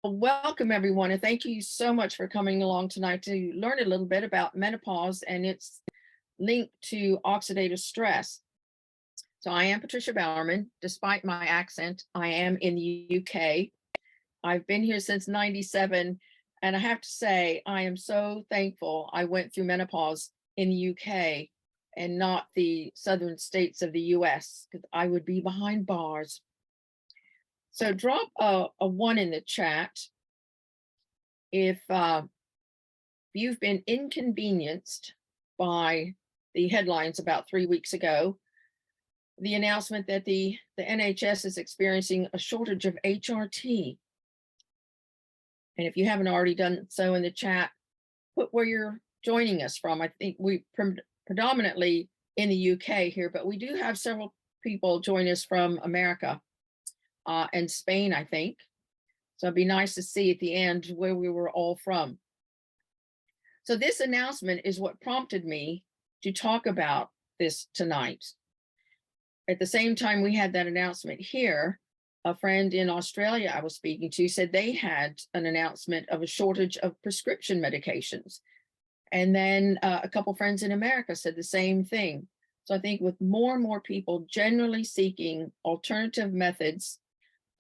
Welcome, everyone, and thank you so much for coming along tonight to learn a little bit about menopause and its link to oxidative stress. So I am Patricia Bowerman. Despite my accent, I am in the UK. I've been here since 97, and I have to say, I am so thankful I went through menopause in the UK and not the southern states of the US, because I would be behind bars. So drop a one in the chat if you've been inconvenienced by the headlines about 3 weeks ago, the announcement that the NHS is experiencing a shortage of HRT. And if you haven't already done so in the chat, put where you're joining us from. I think we predominantly in the UK here, but we do have several people join us from America and Spain, I think. So it'd be nice to see at the end where we were all from. So this announcement is what prompted me to talk about this tonight. At the same time we had that announcement here, a friend in Australia I was speaking to said they had an announcement of a shortage of prescription medications. And then a couple friends in America said the same thing. So I think with more and more people generally seeking alternative methods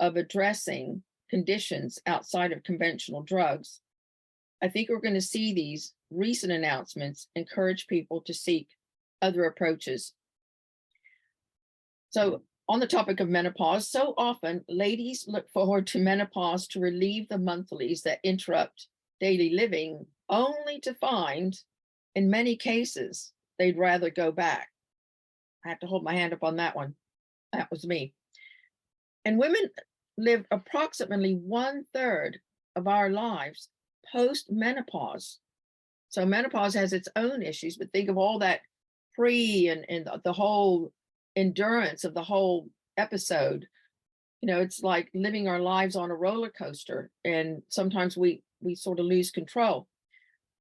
of addressing conditions outside of conventional drugs, I think we're going to see these recent announcements encourage people to seek other approaches. So on the topic of menopause, so often ladies look forward to menopause to relieve the monthlies that interrupt daily living, only to find, in many cases, they'd rather go back. I have to hold my hand up on that one. That was me. And women live approximately 1/3 of our lives post-menopause. So menopause has its own issues, but think of all that pre and the whole endurance of the whole episode. You know, it's like living our lives on a roller coaster, and sometimes we sort of lose control.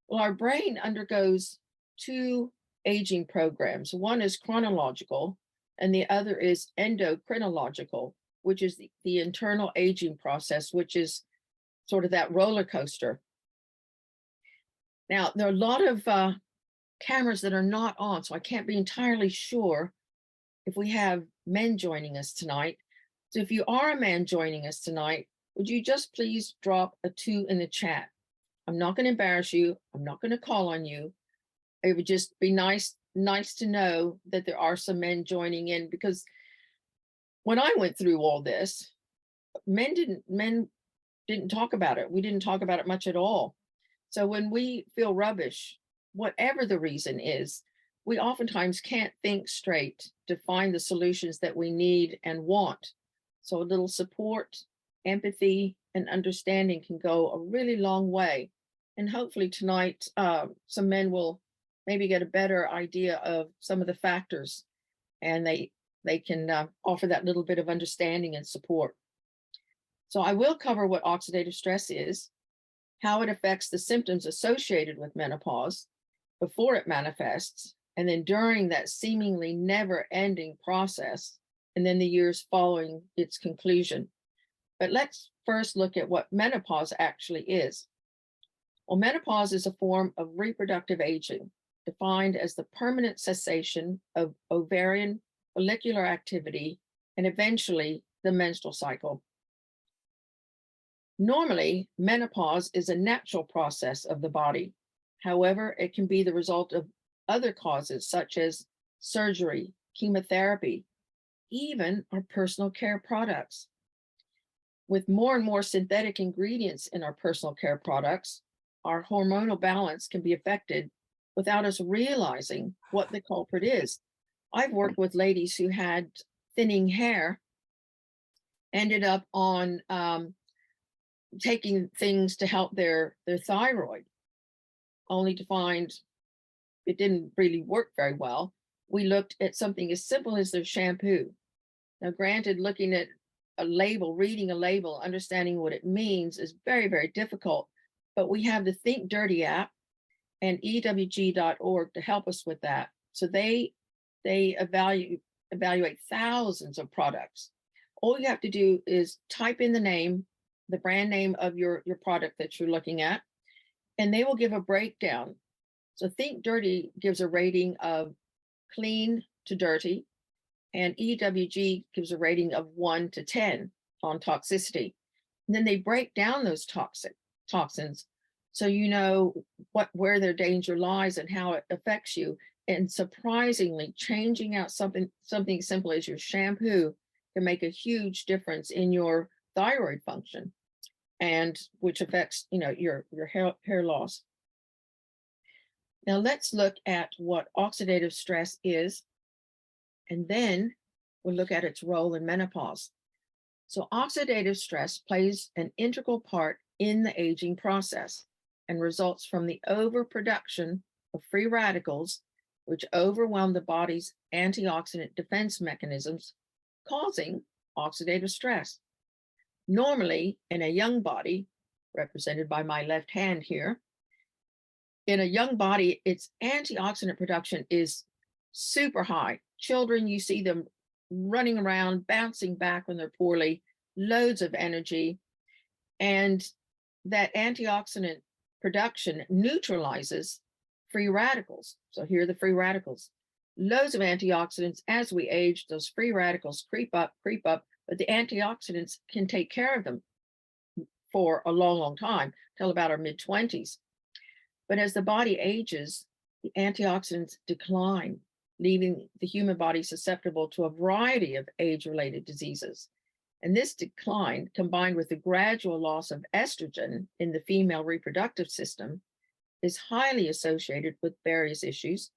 Well, our brain undergoes two aging programs. One is chronological, and the other is endocrinological, which is the internal aging process, which is sort of that roller coaster. Now, there are a lot of cameras that are not on, so I can't be entirely sure if we have men joining us tonight. So if you are a man joining us tonight, would you just please drop a 2 in the chat? I'm not going to embarrass you. I'm not going to call on you. It would just be nice to know that there are some men joining in, because when I went through all this, men didn't talk about it. We didn't talk about it much at all. So when we feel rubbish, whatever the reason is, we oftentimes can't think straight to find the solutions that we need and want. So a little support, empathy, and understanding can go a really long way. And hopefully tonight, some men will maybe get a better idea of some of the factors, and they can offer that little bit of understanding and support. So I will cover what oxidative stress is, how it affects the symptoms associated with menopause before it manifests, and then during that seemingly never-ending process, and then the years following its conclusion. But let's first look at what menopause actually is. Well, menopause is a form of reproductive aging, defined as the permanent cessation of ovarian follicular activity and eventually the menstrual cycle. Normally, menopause is a natural process of the body. However, it can be the result of other causes such as surgery, chemotherapy, even our personal care products. With more and more synthetic ingredients in our personal care products, our hormonal balance can be affected without us realizing what the culprit is. I've worked with ladies who had thinning hair, ended up on taking things to help their thyroid, only to find it didn't really work very well. We looked at something as simple as their shampoo. Now, granted, looking at a label, reading a label, understanding what it means is very, very difficult. But we have the Think Dirty app and EWG.org to help us with that. So they evaluate thousands of products. All you have to do is type in the name, the brand name of your product that you're looking at, and they will give a breakdown. So Think Dirty gives a rating of clean to dirty, and EWG gives a rating of 1 to 10 on toxicity. And then they break down those toxins, so you know where their danger lies and how it affects you. And surprisingly, changing out something simple as your shampoo can make a huge difference in your thyroid function, and which affects, you know, your hair loss. Now let's look at what oxidative stress is, and then we'll look at its role in menopause. So oxidative stress plays an integral part in the aging process and results from the overproduction of free radicals, which overwhelm the body's antioxidant defense mechanisms, causing oxidative stress. Normally, in a young body, represented by my left hand here, in a young body, its antioxidant production is super high. Children, you see them running around, bouncing back when they're poorly, loads of energy, and that antioxidant production neutralizes free radicals. So here are the free radicals. Loads of antioxidants. As we age, those free radicals creep up, but the antioxidants can take care of them for a long, long time, till about our mid-20s. But as the body ages, the antioxidants decline, leaving the human body susceptible to a variety of age-related diseases. And this decline, combined with the gradual loss of estrogen in the female reproductive system, is highly associated with various issues.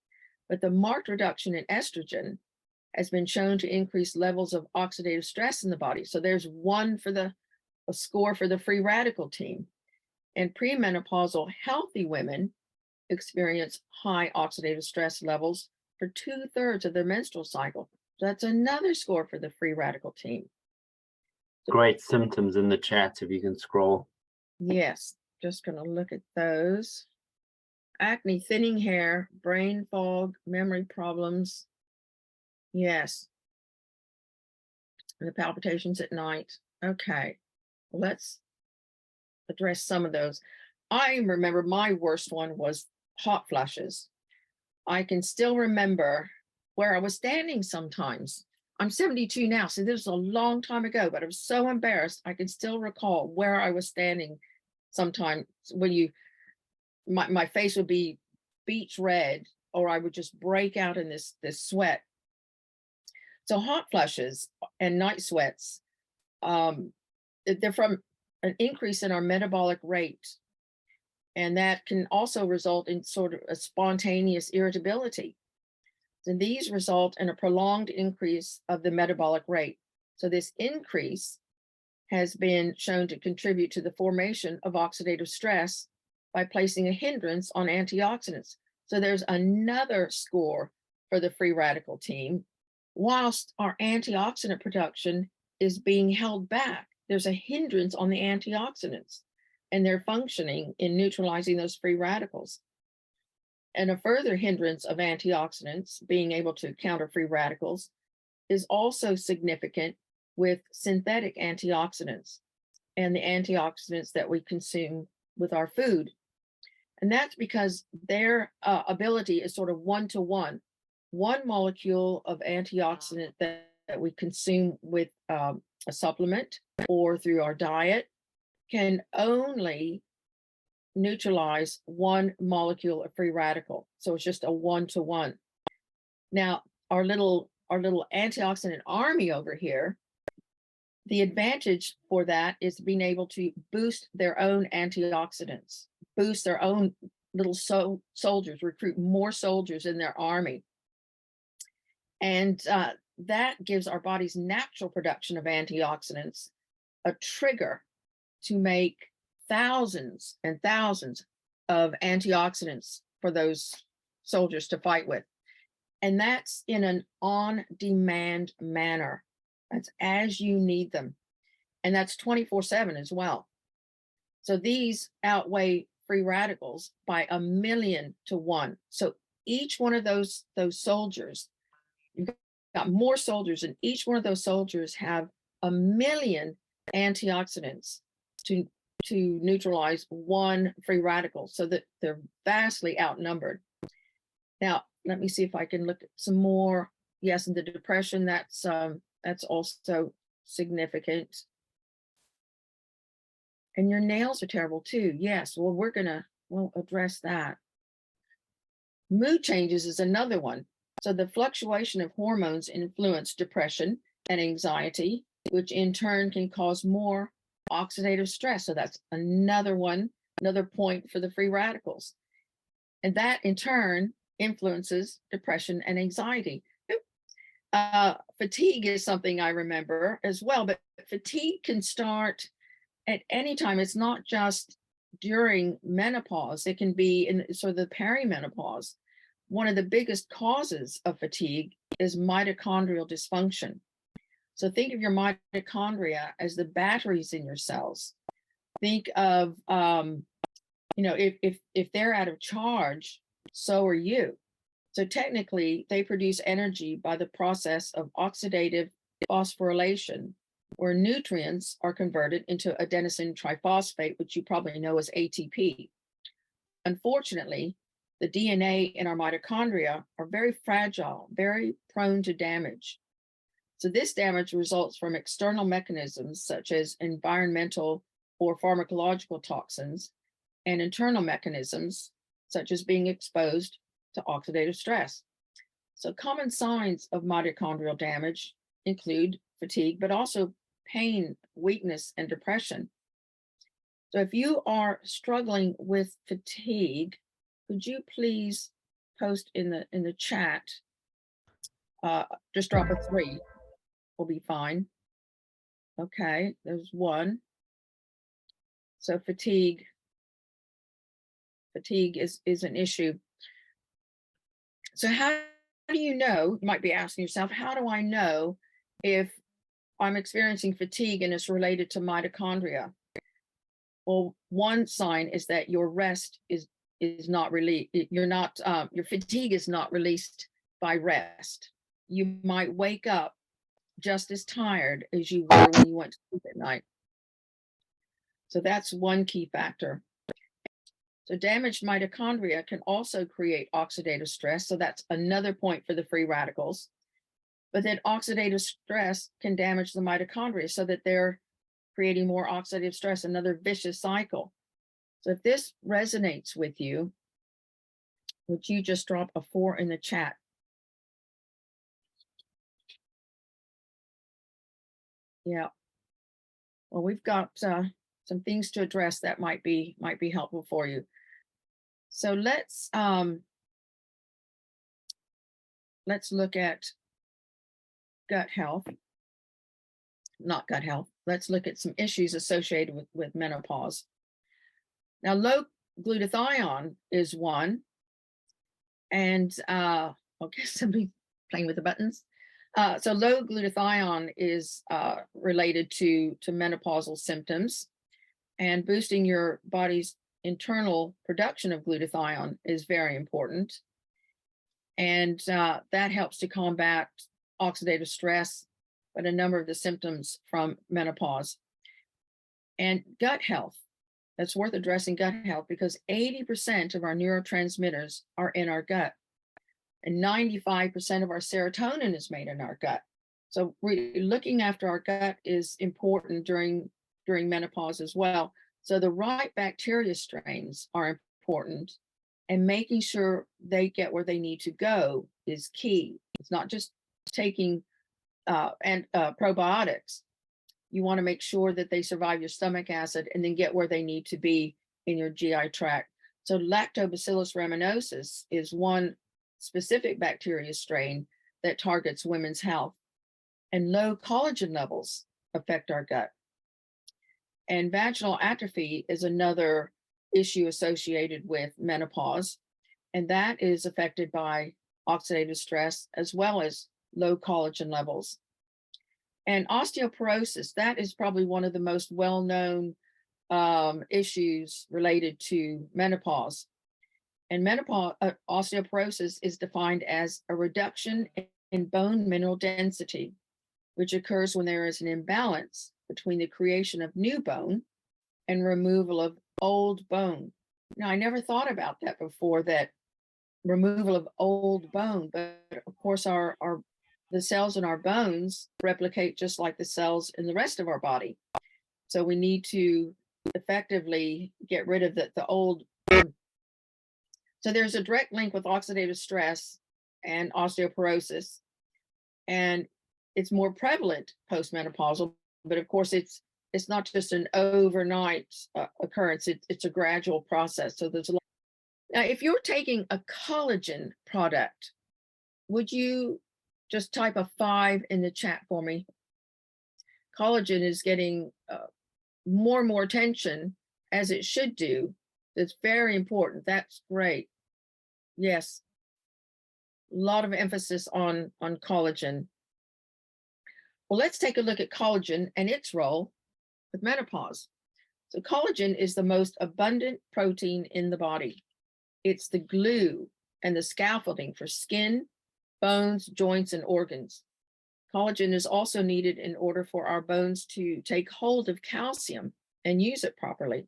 But the marked reduction in estrogen has been shown to increase levels of oxidative stress in the body. So there's a score for the free radical team. And premenopausal healthy women experience high oxidative stress levels for 2/3 of their menstrual cycle. So that's another score for the free radical team. Great symptoms in the chat if you can scroll. Yes, just going to look at those. Acne, thinning hair, brain fog, memory problems. Yes. And the palpitations at night. Okay, let's address some of those. I remember my worst one was hot flushes. I can still remember where I was standing sometimes. I'm 72 now, so this was a long time ago, but I was so embarrassed. I can still recall where I was standing sometimes when my face would be beach red, or I would just break out in this sweat. So hot flushes and night sweats, they're from an increase in our metabolic rate. And that can also result in sort of a spontaneous irritability. And these result in a prolonged increase of the metabolic rate. So this increase has been shown to contribute to the formation of oxidative stress by placing a hindrance on antioxidants. So there's another score for the free radical team. Whilst our antioxidant production is being held back, there's a hindrance on the antioxidants, and they're functioning in neutralizing those free radicals. And a further hindrance of antioxidants being able to counter free radicals is also significant with synthetic antioxidants and the antioxidants that we consume with our food. And that's because their ability is sort of one-to-one. One molecule of antioxidant that we consume with a supplement or through our diet can only neutralize one molecule of free radical. So it's just a one-to-one. Now, our little antioxidant army over here, the advantage for that is being able to boost their own antioxidants, boost their own little soldiers, recruit more soldiers in their army. And that gives our body's natural production of antioxidants a trigger to make thousands and thousands of antioxidants for those soldiers to fight with. And that's in an on-demand manner. That's as you need them. And that's 24/7 as well. So these outweigh free radicals by 1,000,000 to 1. So each one of those soldiers, you've got more soldiers, and each one of those soldiers have 1,000,000 antioxidants to neutralize one free radical, so that they're vastly outnumbered. Now, let me see if I can look at some more. Yes, and the depression, that's also significant. And your nails are terrible too. Yes, well, we'll address that. Mood changes is another one. So the fluctuation of hormones influence depression and anxiety, which in turn can cause more oxidative stress. So that's another one, another point for the free radicals. And that in turn influences depression and anxiety. Fatigue is something I remember as well, but fatigue can start at any time. It's not just during menopause, it can be in sort of the perimenopause. One of the biggest causes of fatigue is mitochondrial dysfunction. So think of your mitochondria as the batteries in your cells. Think of, if they're out of charge, so are you. So technically, they produce energy by the process of oxidative phosphorylation, where nutrients are converted into adenosine triphosphate, which you probably know as ATP. Unfortunately, the DNA in our mitochondria are very fragile, very prone to damage. So this damage results from external mechanisms such as environmental or pharmacological toxins, and internal mechanisms such as being exposed to oxidative stress. So common signs of mitochondrial damage include fatigue, but also pain, weakness, and depression. So if you are struggling with fatigue, could you please post in the chat, just drop a 3, will be fine. Okay, there's 1. So fatigue is an issue. So how do you know, you might be asking yourself, how do I know if I'm experiencing fatigue and it's related to mitochondria? Well, one sign is that your rest is not released. Your fatigue is not released by rest. You might wake up just as tired as you were when you went to sleep at night. So that's one key factor. So damaged mitochondria can also create oxidative stress. So that's another point for the free radicals. But then oxidative stress can damage the mitochondria so that they're creating more oxidative stress, another vicious cycle. So if this resonates with you, would you just drop a 4 in the chat? Yeah. Well, we've got some things to address that might be helpful for you. So let's look at gut health. Not gut health. Let's look at some issues associated with menopause. Now, low glutathione is one, and okay, somebody playing with the buttons. So low glutathione is related to menopausal symptoms, and boosting your body's internal production of glutathione is very important. And that helps to combat oxidative stress, but a number of the symptoms from menopause. And gut health, that's worth addressing gut health, because 80% of our neurotransmitters are in our gut, and 95% of our serotonin is made in our gut. So looking after our gut is important during menopause as well. So the right bacteria strains are important, and making sure they get where they need to go is key. It's not just taking probiotics. You want to make sure that they survive your stomach acid and then get where they need to be in your GI tract. So Lactobacillus rhamnosus is one specific bacteria strain that targets women's health. And low collagen levels affect our gut. And vaginal atrophy is another issue associated with menopause, and that is affected by oxidative stress as well as low collagen levels. And osteoporosis, that is probably one of the most well-known issues related to menopause. And osteoporosis is defined as a reduction in bone mineral density, which occurs when there is an imbalance between the creation of new bone and removal of old bone. Now, I never thought about that before, that removal of old bone, but of course the cells in our bones replicate just like the cells in the rest of our body. So we need to effectively get rid of the old. So there's a direct link with oxidative stress and osteoporosis, and it's more prevalent postmenopausal, but of course it's not just an overnight occurrence. It's a gradual process. So there's a lot. Now, if you're taking a collagen product, would you just type a 5 in the chat for me? Collagen is getting more and more attention, as it should do. It's very important. That's great. Yes, a lot of emphasis on collagen. Well, let's take a look at collagen and its role with menopause. So collagen is the most abundant protein in the body. It's the glue and the scaffolding for skin, bones, joints, and organs. Collagen is also needed in order for our bones to take hold of calcium and use it properly.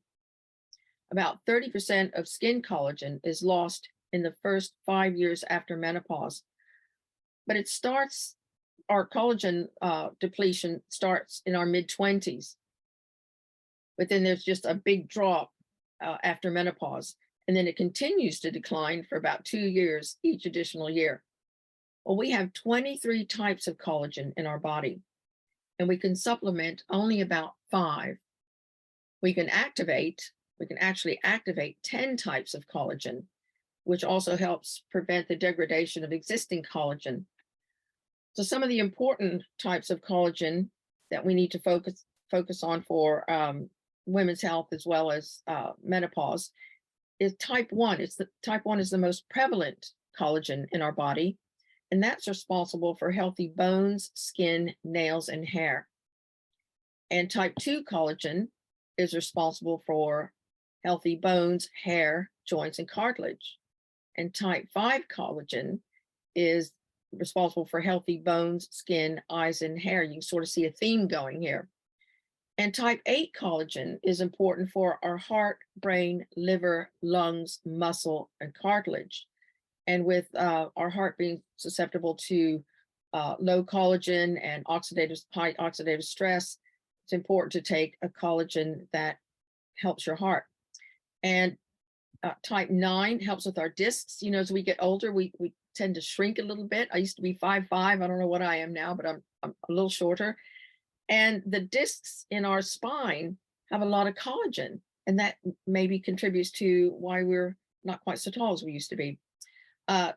About 30% of skin collagen is lost in the first 5 years after menopause. But our collagen depletion starts in our mid-20s. But then there's just a big drop after menopause. And then it continues to decline for about 2 years each additional year. Well, we have 23 types of collagen in our body, and we can supplement only about 5. We can actually activate 10 types of collagen, which also helps prevent the degradation of existing collagen. So some of the important types of collagen that we need to focus on for women's health as well as menopause is type 1. Type 1 is the most prevalent collagen in our body, and that's responsible for healthy bones, skin, nails, and hair. And type 2 collagen is responsible for healthy bones, hair, joints, and cartilage. And type 5 collagen is responsible for healthy bones, skin, eyes, and hair. You can sort of see a theme going here. And type 8 collagen is important for our heart, brain, liver, lungs, muscle, and cartilage. And with our heart being susceptible to low collagen and high oxidative stress, it's important to take a collagen that helps your heart. And type 9 helps with our discs. You know, as we get older, we tend to shrink a little bit. I used to be 5'5". I don't know what I am now, but I'm a little shorter. And the discs in our spine have a lot of collagen, and that maybe contributes to why we're not quite so tall as we used to be.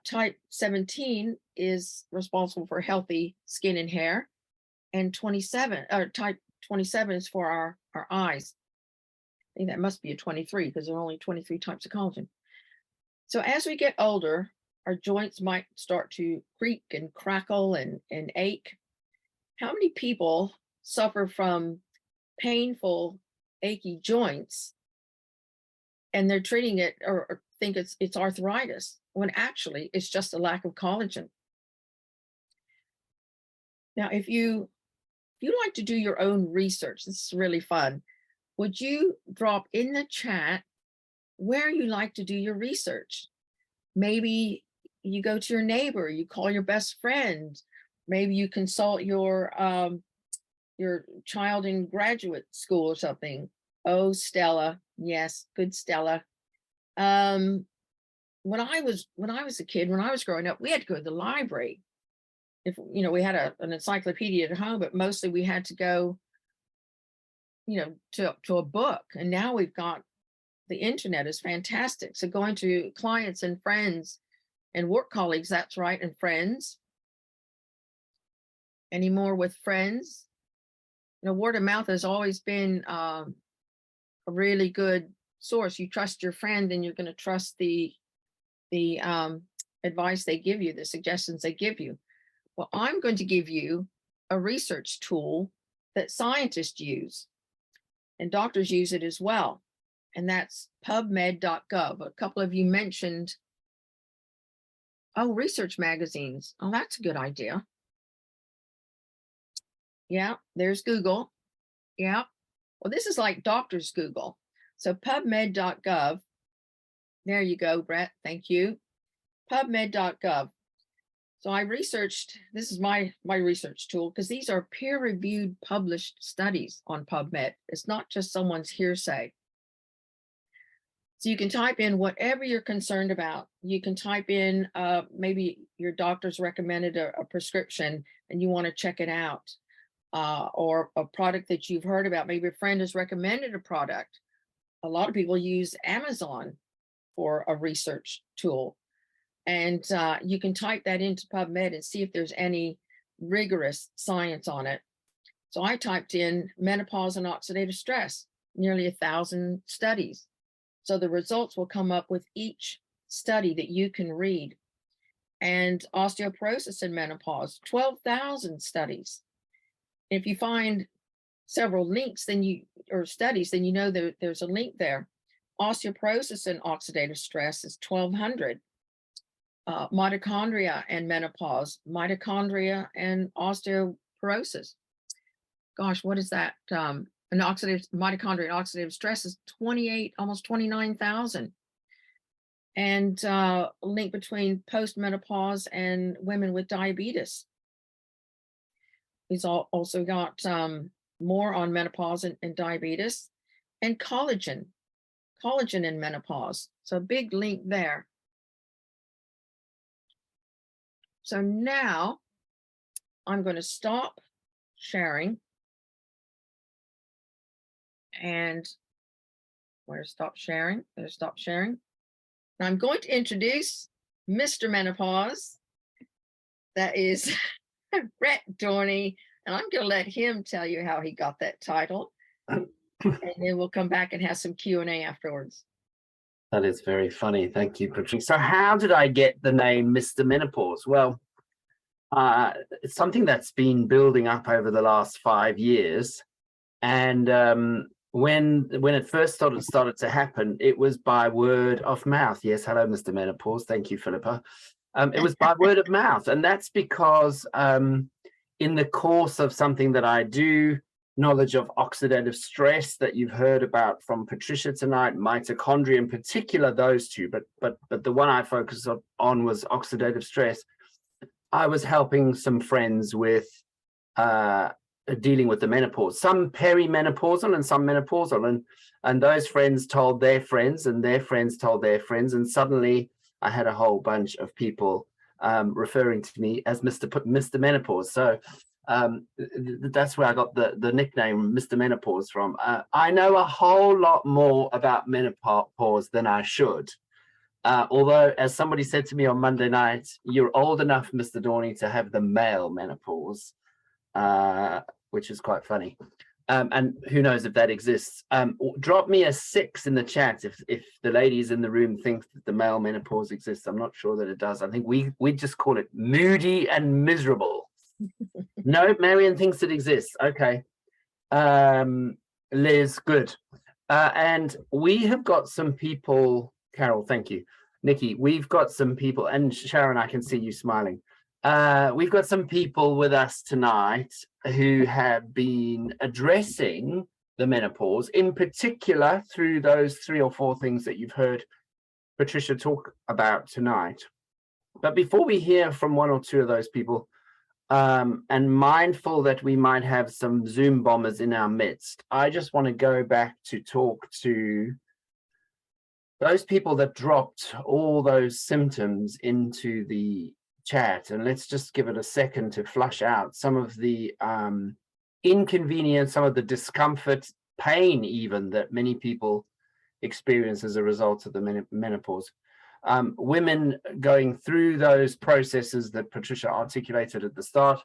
Type 17 is responsible for healthy skin and hair, and type 27 is for our eyes. I think that must be a 23 because there are only 23 types of collagen. So as we get older, our joints might start to creak and crackle and ache. How many people suffer from painful, achy joints and they're treating it or think it's arthritis, when actually it's just a lack of collagen? Now, if you like to do your own research, this is really fun. Would you drop in the chat where you like to do your research? Maybe you go to your neighbor, you call your best friend, maybe you consult your child in graduate school or something. Oh, Stella, yes, good Stella. When I was a kid, when I was growing up, we had to go to the library. If we had an encyclopedia at home, but mostly we had to go, to a book. And now we've got the internet is fantastic. So going to clients and friends and work colleagues, that's right, and friends. Anymore with friends. Word of mouth has always been a really good source. You trust your friend, and you're going to trust the advice they give you, the suggestions they give you. Well, I'm going to give you a research tool that scientists use, and doctors use it as well. And that's pubmed.gov. A couple of you mentioned, research magazines. Oh, that's a good idea. Yeah, there's Google. Yeah, Well, this is like doctor's Google. So pubmed.gov. There you go, Brett. Thank you. Pubmed.gov. So I researched, this is my research tool, because these are peer-reviewed published studies on PubMed. It's not just someone's hearsay. So you can type in whatever you're concerned about. You can type in maybe your doctor's recommended a prescription and you want to check it out, or a product that you've heard about. Maybe a friend has recommended a product. A lot of people use Amazon for a research tool. And you can type that into PubMed and see if there's any rigorous science on it. So I typed in menopause and oxidative stress, nearly 1,000 studies. So the results will come up with each study that you can read. And osteoporosis in menopause, 12,000 studies. If you find several links, or studies, then you know that there's a link there. Osteoporosis and oxidative stress is 1,200. Mitochondria and menopause, mitochondria and osteoporosis. Gosh, what is that? An mitochondria and oxidative stress is 28, almost 29,000. And link between postmenopause and women with diabetes. He's also got more on menopause and diabetes, and collagen in menopause. So a big link there. So now I'm going to stop sharing. And where's stop sharing? There's stop sharing. Now I'm going to introduce Mr. Menopause. That is Brett Dorney. And I'm going to let him tell you how he got that title. And then we'll come back and have some Q&A afterwards. That is very funny. Thank you, Patricia. So how did I get the name Mr. Menopause? Well, it's something that's been building up over the last 5 years. And when it first started to happen, it was by word of mouth. Yes, hello, Mr. Menopause. Thank you, Philippa. It was by word of mouth. And that's because in the course of something that I do, knowledge of oxidative stress that you've heard about from Patricia tonight, mitochondria in particular, those two, but the one I focused on was oxidative stress. I was helping some friends with dealing with the menopause, some perimenopausal and some menopausal, and those friends told their friends and their friends told their friends, and suddenly I had a whole bunch of people referring to me as Mr. Menopause. So that's where I got the nickname Mr. Menopause from. I know a whole lot more about menopause than I should. Although, as somebody said to me on Monday night, you're old enough, Mr. Dorney, to have the male menopause, which is quite funny. And who knows if that exists. Drop me a 6 in the chat if the ladies in the room think that the male menopause exists. I'm not sure that it does. I think we just call it moody and miserable. No, Marion thinks it exists. Okay. Liz, good. And we have got some people, Carol, thank you. Nikki, we've got some people, and Sharon, I can see you smiling. We've got some people with us tonight who have been addressing the menopause, in particular through those 3 or 4 things that you've heard Patricia talk about tonight. But before we hear from 1 or 2 of those people, and mindful that we might have some Zoom bombers in our midst, I just want to go back to talk to those people that dropped all those symptoms into the chat, and let's just give it a second to flush out some of the inconvenience, some of the discomfort, pain even, that many people experience as a result of the menopause. Women going through those processes that Patricia articulated at the start,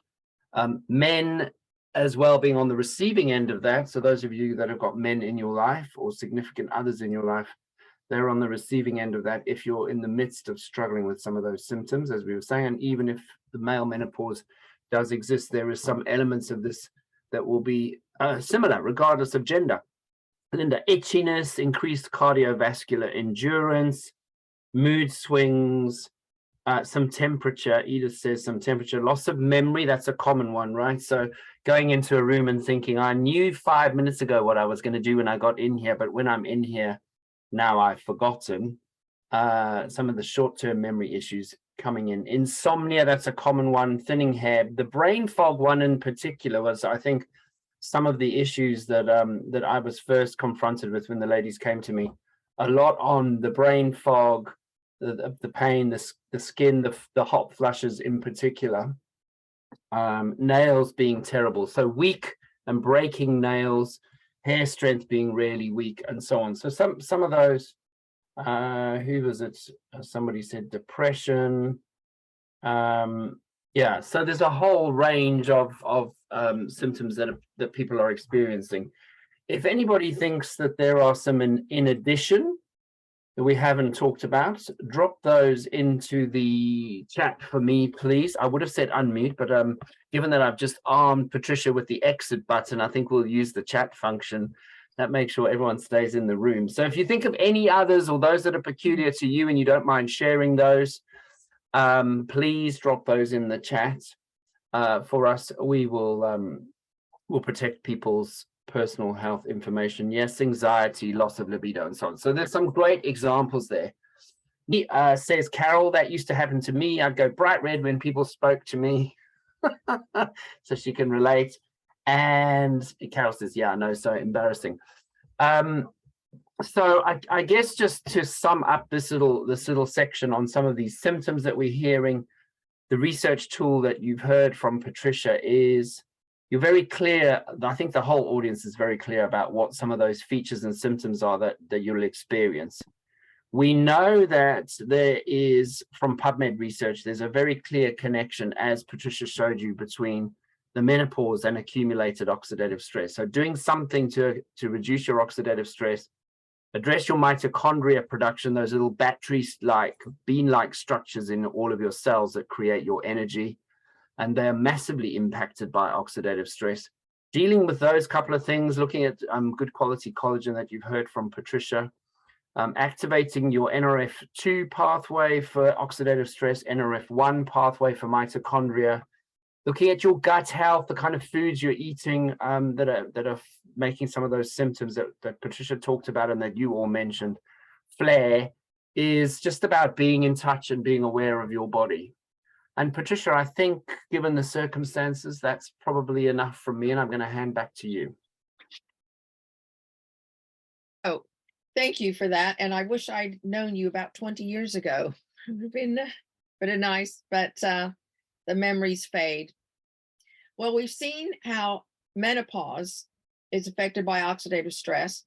men as well being on the receiving end of that. So those of you that have got men in your life or significant others in your life, they're on the receiving end of that if you're in the midst of struggling with some of those symptoms, as we were saying. And even if the male menopause does exist, there is some elements of this that will be similar regardless of gender. Linda, itchiness, increased cardiovascular endurance, mood swings, Some temperature. Edith says some temperature. Loss of memory, that's a common one, right? So going into a room and thinking, I knew 5 minutes ago what I was going to do when I got in here, but when I'm in here now, I've forgotten. Some of the short-term memory issues coming in. Insomnia, that's a common one. Thinning hair. The brain fog one in particular was, I think, some of the issues that that I was first confronted with when the ladies came to me. A lot on the brain fog, the pain, the skin, the hot flushes in particular. Nails being terrible, so weak and breaking nails, hair strength being really weak, and so on. So some of those. Who was it? Somebody said depression. Yeah, so there's a whole range of symptoms that people are experiencing. If anybody thinks that there are some in addition that we haven't talked about, drop those into the chat for me, please. I would have said unmute, but given that I've just armed Patricia with the exit button, I think we'll use the chat function. That makes sure everyone stays in the room. So if you think of any others or those that are peculiar to you and you don't mind sharing those, please drop those in the chat for us. We will protect people's personal health information. Yes, anxiety, loss of libido, and so on. So there's some great examples there. He says, Carol, that used to happen to me. I'd go bright red when people spoke to me. So she can relate. And Carol says, yeah, I know, so embarrassing. So I guess just to sum up this little section on some of these symptoms that we're hearing, the research tool that you've heard from Patricia is you're very clear. I think the whole audience is very clear about what some of those features and symptoms are that you'll experience. We know that there is, from PubMed research, there's a very clear connection, as Patricia showed you, between the menopause and accumulated oxidative stress. So doing something to reduce your oxidative stress, address your mitochondria production, those little batteries-like, bean-like structures in all of your cells that create your energy, and they're massively impacted by oxidative stress. Dealing with those couple of things, looking at good quality collagen that you've heard from Patricia, activating your NRF2 pathway for oxidative stress, NRF1 pathway for mitochondria, looking at your gut health, the kind of foods you're eating that are making some of those symptoms that Patricia talked about and that you all mentioned. Flare is just about being in touch and being aware of your body. And Patricia, I think given the circumstances, that's probably enough from me, and I'm going to hand back to you. Oh, thank you for that. And I wish I'd known you about 20 years ago. It would have been pretty nice, but the memories fade. Well, we've seen how menopause is affected by oxidative stress,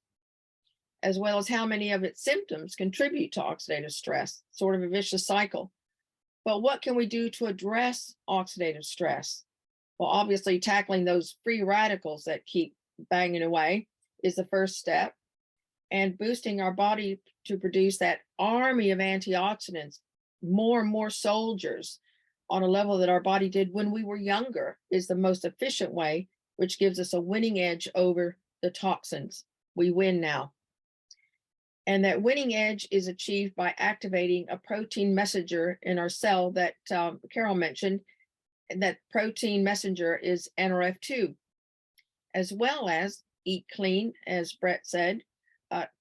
as well as how many of its symptoms contribute to oxidative stress, sort of a vicious cycle. But what can we do to address oxidative stress? Well, obviously, tackling those free radicals that keep banging away is the first step, and boosting our body to produce that army of antioxidants, more and more soldiers on a level that our body did when we were younger, is the most efficient way, which gives us a winning edge over the toxins. We win now. And that winning edge is achieved by activating a protein messenger in our cell that Carol mentioned. And that protein messenger is NRF2, as well as eat clean, as Brett said,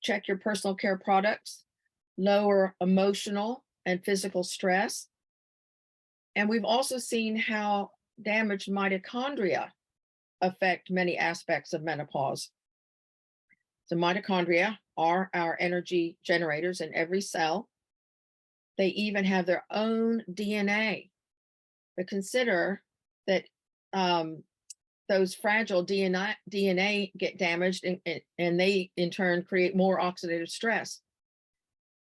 check your personal care products, lower emotional and physical stress. And we've also seen how damaged mitochondria affect many aspects of menopause. So mitochondria are our energy generators in every cell. They even have their own DNA. But consider that those fragile DNA get damaged and they in turn create more oxidative stress.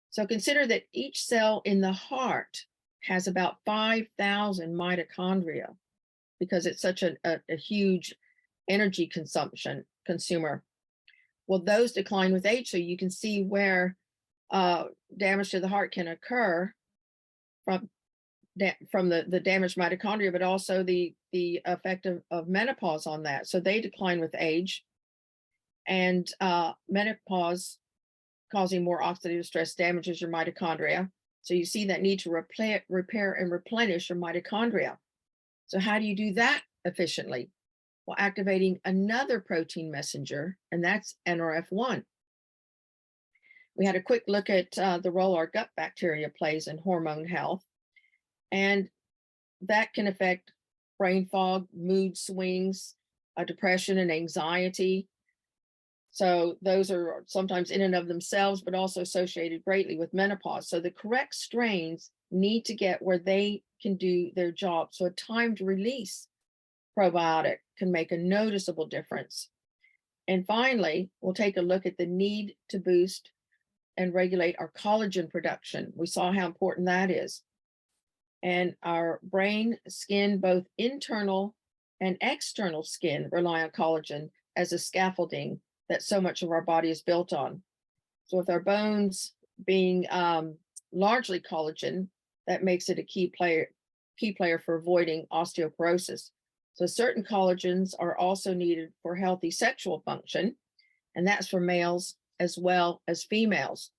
So consider that each cell in the heart has about 5,000 mitochondria because it's such a huge energy consumer. Well, those decline with age, so you can see where damage to the heart can occur from the damaged mitochondria, but also the effect of menopause on that. So they decline with age, and menopause causing more oxidative stress damages your mitochondria. So you see that need to repair and replenish your mitochondria. So how do you do that efficiently? Well, activating another protein messenger, and that's NRF1. We had a quick look at the role our gut bacteria plays in hormone health, and that can affect brain fog, mood swings, depression, and anxiety. So those are sometimes in and of themselves, but also associated greatly with menopause. So the correct strains need to get where they can do their job. So a timed release probiotic can make a noticeable difference. And finally, we'll take a look at the need to boost and regulate our collagen production. We saw how important that is. And our brain, skin, both internal and external skin rely on collagen as a scaffolding that so much of our body is built on. So with our bones being largely collagen, that makes it a key player for avoiding osteoporosis. So certain collagens are also needed for healthy sexual function, and that's for males as well as females.